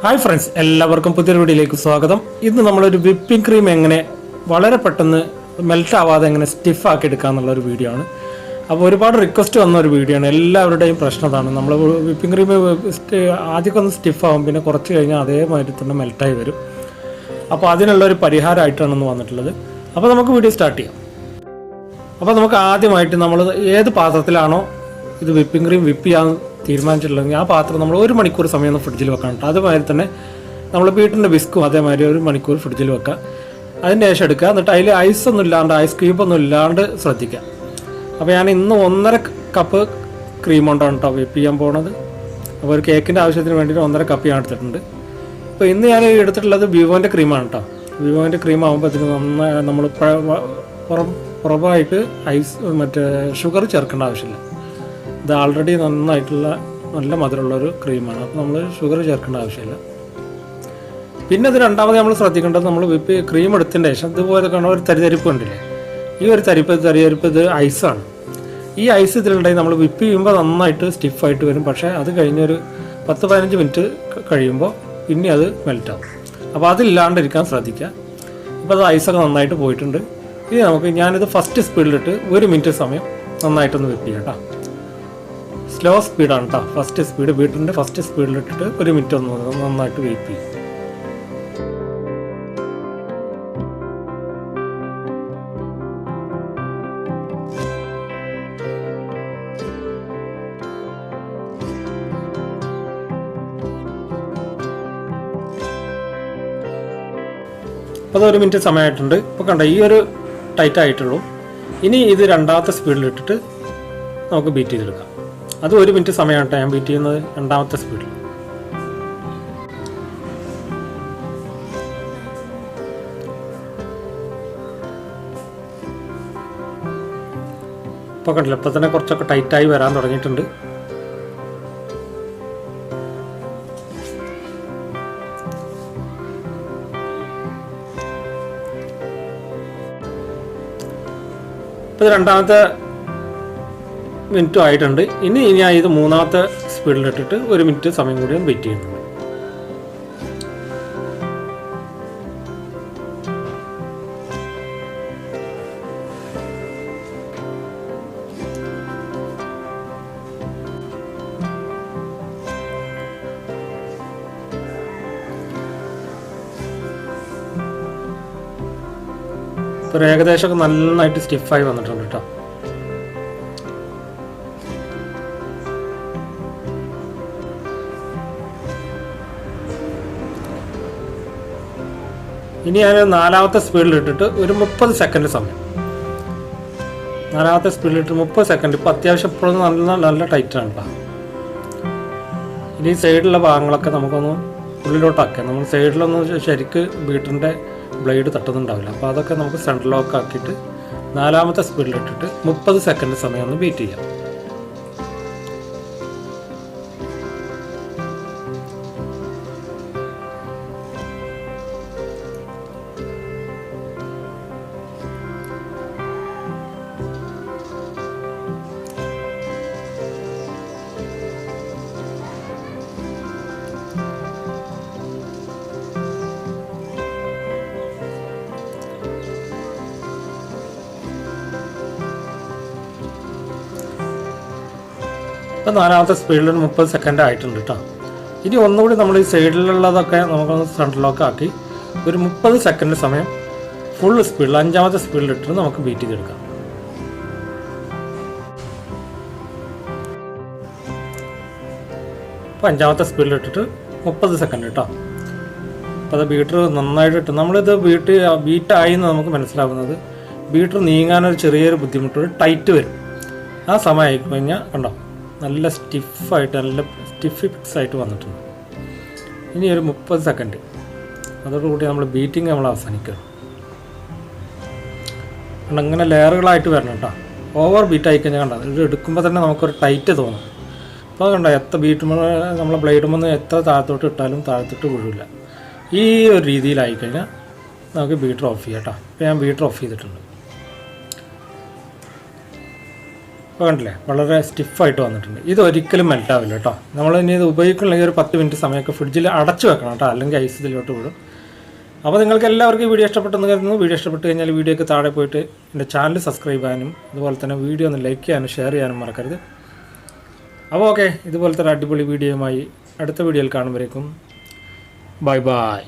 Hi friends, എല്ലാവർക്കും പുതിയൊരു വീഡിയോയിലേക്ക് സ്വാഗതം. ഇന്ന് നമ്മളൊരു വിപ്പിംഗ് ക്രീം എങ്ങനെ വളരെ പെട്ടെന്ന് മെൽറ്റ് ആവാതെ എങ്ങനെ സ്റ്റിഫ് ആക്കി എടുക്കുക എന്നുള്ളൊരു വീഡിയോ ആണ്. അപ്പോൾ ഒരുപാട് റിക്വസ്റ്റ് വന്ന ഒരു വീഡിയോ ആണ്. എല്ലാവരുടെയും പ്രശ്നം അതാണ്. നമ്മൾ വിപ്പിംഗ് ക്രീം ആദ്യമൊക്കെ ഒന്ന് സ്റ്റിഫ് ആവും, പിന്നെ കുറച്ച് കഴിഞ്ഞാൽ അതേമാതിരി തന്നെ മെൽറ്റായി വരും. അപ്പോൾ അതിനുള്ളൊരു പരിഹാരമായിട്ടാണ് ഇന്ന് വന്നിട്ടുള്ളത്. അപ്പോൾ നമുക്ക് വീഡിയോ സ്റ്റാർട്ട് ചെയ്യാം. അപ്പോൾ നമുക്ക് ആദ്യമായിട്ട് നമ്മൾ ഏത് പാത്രത്തിലാണോ ഇത് വിപ്പിംഗ് ക്രീം വിപ്പ് ചെയ്യാൻ തീരുമാനിച്ചിട്ടുണ്ടെങ്കിൽ ആ പാത്രം നമ്മൾ 1 മണിക്കൂർ സമയം ഒന്ന് ഫ്രിഡ്ജിൽ വെക്കാൻ. അതുമാതിരി തന്നെ നമ്മൾ വീട്ടിൻ്റെ ബിസ്ക്കും അതേമാതിരി 1 മണിക്കൂർ ഫ്രിഡ്ജിൽ വെക്കുക. അതിന് ശേഷം എടുക്കുക. എന്നിട്ട് അതിൽ ഐസൊന്നും ഇല്ലാണ്ട്, ഐസ് ക്രീമൊന്നും ഇല്ലാണ്ട് ശ്രദ്ധിക്കുക. അപ്പോൾ ഞാൻ ഇന്ന് 1.5 കപ്പ് ക്രീം കൊണ്ടാണ് കേട്ടോ വിപ്പ് ചെയ്യാൻ പോണത്. അപ്പോൾ ഒരു കേക്കിൻ്റെ ആവശ്യത്തിന് വേണ്ടിയിട്ട് 1.5 കപ്പ് ഞാൻ എടുത്തിട്ടുണ്ട്. അപ്പോൾ ഇന്ന് ഞാൻ എടുത്തിട്ടുള്ളത് വിവോൻ്റെ ക്രീമാണ് കേട്ടോ. വിവോൻ്റെ ക്രീം ആകുമ്പോൾ അതിന് നന്നായി നമ്മൾ പുറമായിട്ട് ഷുഗർ ചേർക്കേണ്ട ആവശ്യമില്ല. ഇത് ആൾറെഡി നന്നായിട്ടുള്ള നല്ല മധുരമുള്ളൊരു ക്രീമാണ്. അപ്പോൾ നമ്മൾ ഷുഗർ ചേർക്കേണ്ട ആവശ്യമില്ല. പിന്നെ ഇത് രണ്ടാമത് നമ്മൾ ശ്രദ്ധിക്കേണ്ടത്, നമ്മൾ വിപ്പ് ക്രീം എടുത്തതിൻ്റെ ശേഷം ഇതുപോലെ കാണുന്ന ഒരു തരിതരിപ്പ് കണ്ടില്ലേ, ഈ ഒരു തരിതരിപ്പ് ഇത് ഐസാണ്. ഈ ഐസ് ഇതിലുണ്ടെങ്കിൽ നമ്മൾ വിപ്പ് ചെയ്യുമ്പോൾ നന്നായിട്ട് സ്റ്റിഫായിട്ട് വരും. പക്ഷേ അത് കഴിഞ്ഞൊരു 10-15 മിനിറ്റ് കഴിയുമ്പോൾ പിന്നെ അത് മെൽറ്റാവും. അപ്പോൾ അതില്ലാണ്ടിരിക്കാൻ ശ്രദ്ധിക്കുക. ഇപ്പോൾ അത് ഐസൊക്കെ നന്നായിട്ട് പോയിട്ടുണ്ട്. ഇനി ഞാനിത് ഫസ്റ്റ് സ്പീഡിലിട്ട് 1 മിനിറ്റ് സമയം നന്നായിട്ടൊന്ന് വിപ്പ് ചെയ്യാം കേട്ടോ. സ്ലോ സ്പീഡാണ് കേട്ടോ. ഫസ്റ്റ് സ്പീഡ്, വീട്ടിൻ്റെ ഫസ്റ്റ് സ്പീഡിലിട്ടിട്ട് 1 മിനിറ്റ് ഒന്ന് നന്നായിട്ട് വെയിറ്റ് ചെയ്യും. അപ്പോൾ അത് 1 മിനിറ്റ് സമയമായിട്ടുണ്ട്. ഇപ്പോൾ കണ്ട ഈ ഒരു ടൈറ്റ് ആയിട്ടുള്ളൂ. ഇനി ഇത് രണ്ടാമത്തെ സ്പീഡിലിട്ടിട്ട് നമുക്ക് ബീറ്റ് ചെയ്തെടുക്കാം. അത് 1 മിനിറ്റ് സമയമാണ് കേട്ടോ ഞാൻ ബീറ്റ് ചെയ്യുന്നത് രണ്ടാമത്തെ സ്പീഡിൽ. ഇപ്പോൾ കണ്ടില്ല, ഇപ്പോൾ തന്നെ കുറച്ചൊക്കെ ടൈറ്റായി വരാൻ തുടങ്ങിയിട്ടുണ്ട്. ഇപ്പോൾ ഇത് രണ്ടാമത്തെ മിനിറ്റും ആയിട്ടുണ്ട്. ഇനി ഞാൻ ഇത് മൂന്നാമത്തെ സ്പീഡിലിട്ടിട്ട് 1 മിനിറ്റ് സമയം കൂടി വെയിറ്റ് ചെയ്യുന്നുണ്ട്. ഇപ്പോൾ ഏകദേശമൊക്കെ നന്നായിട്ട് സ്റ്റിഫായി വന്നിട്ടുണ്ട് കേട്ടോ. ഇനി ഞാൻ നാലാമത്തെ സ്പീഡിലിട്ടിട്ട് ഒരു 30 സെക്കൻഡ് സമയം, നാലാമത്തെ സ്പീഡിലിട്ട് 30 സെക്കൻഡ്. ഇപ്പോൾ അത്യാവശ്യം ഇപ്പോഴും നല്ല ടൈറ്റാണ് കേട്ടോ. ഇനി സൈഡിലുള്ള ഭാഗങ്ങളൊക്കെ നമുക്കൊന്ന് ഉള്ളിലോട്ടാക്കാം. നമ്മൾ സൈഡിലൊന്നും ശരിക്ക് ബീറ്ററിൻ്റെ ബ്ലേഡ് തട്ടുന്നുണ്ടാവില്ല. അപ്പോൾ അതൊക്കെ നമുക്ക് സെൻട്രൽ ലോക്ക് ആക്കിയിട്ട് നാലാമത്തെ സ്പീഡിലിട്ടിട്ട് 30 സെക്കൻഡ് സമയം ഒന്ന് ബീറ്റ് ചെയ്യാം. ഇപ്പോൾ നാലാമത്തെ സ്പീഡിൽ 30 സെക്കൻഡ് ആയിട്ടുണ്ട് കേട്ടോ. ഇനി ഒന്നുകൂടി നമ്മൾ ഈ സൈഡിലുള്ളതൊക്കെ നമുക്കൊന്ന് സെൻട്രൽ ലോക്ക് ആക്കി ഒരു 30 സെക്കൻഡ് സമയം ഫുൾ സ്പീഡിൽ 5-ാമത്തെ സ്പീഡിലിട്ട് നമുക്ക് ബീറ്റ് ചെയ്തെടുക്കാം. ഇപ്പോൾ 5-ാമത്തെ സ്പീഡിലിട്ടിട്ട് 30 സെക്കൻഡ് കേട്ടോ. അപ്പോൾ അത് ബീറ്റർ നന്നായിട്ട് ഇട്ട് നമ്മളിത് ബീറ്റായി എന്ന് നമുക്ക് മനസ്സിലാവുന്നത് ബീറ്റർ നീങ്ങാനൊരു ചെറിയൊരു ബുദ്ധിമുട്ട്, ടൈറ്റ് വരും. ആ സമയമായി കഴിഞ്ഞാൽ കണ്ടോ നല്ല സ്റ്റിഫായിട്ട്, നല്ല സ്റ്റിഫ് ഫിക്സ് ആയിട്ട് വന്നിട്ടുണ്ട്. ഇനി ഒരു 30 സെക്കൻഡ്, അതോടുകൂടി നമ്മൾ ബീറ്റിംഗ് നമ്മൾ അവസാനിക്കണം. കണ്ട ഇങ്ങനെ ലെയറുകളായിട്ട് വരണം കേട്ടോ. ഓവർ ബീറ്റ് ആയിക്കഴിഞ്ഞാൽ കണ്ട ഇത് എടുക്കുമ്പോൾ തന്നെ നമുക്കൊരു ടൈറ്റ് തോന്നും. അപ്പോൾ കണ്ട എത്ര നമ്മളെ ബ്ലേഡുമെന്ന് എത്ര താഴത്തോട്ട് ഇട്ടാലും താഴത്തോട്ട് വീഴില്ല. ഈ ഒരു രീതിയിലായിക്കഴിഞ്ഞാൽ നമുക്ക് ബീറ്റർ ഓഫ് ചെയ്യാം കേട്ടോ. ഇപ്പോൾ ഞാൻ ബീറ്റർ ഓഫ് ചെയ്തിട്ടുണ്ട്. കണ്ടില്ലേ, വളരെ സ്റ്റിഫായിട്ട് വന്നിട്ടുണ്ട്. ഇത് ഒരിക്കലും മെൽറ്റാവില്ല കേട്ടോ. നമ്മൾ ഇനി ഇത് ഉപയോഗിക്കണമെങ്കിൽ ഒരു 10 മിനിറ്റ് സമയമൊക്കെ ഫ്രിഡ്ജിൽ അടച്ചു വെക്കണം കേട്ടോ, അല്ലെങ്കിൽ ഐസ് ഇതിലോട്ട് വിടും. അപ്പോൾ നിങ്ങൾക്ക് എല്ലാവർക്കും ഈ വീഡിയോ ഇഷ്ടപ്പെട്ടെന്ന് കരുതുന്നു. വീഡിയോ ഇഷ്ടപ്പെട്ട് കഴിഞ്ഞാൽ വീഡിയോക്ക് താഴെ പോയിട്ട് എൻ്റെ ചാനൽ സബ്സ്ക്രൈബ് ചെയ്യാനും അതുപോലെ തന്നെ വീഡിയോ ഒന്ന് ലൈക്ക് ചെയ്യാനും ഷെയർ ചെയ്യാനും മറക്കരുത്. അപ്പോൾ ഓക്കെ, ഇതുപോലത്തെ ഒരു അടിപൊളി വീഡിയോയുമായി അടുത്ത വീഡിയോയിൽ കാണുമ്പോഴേക്കും ബൈ ബൈ.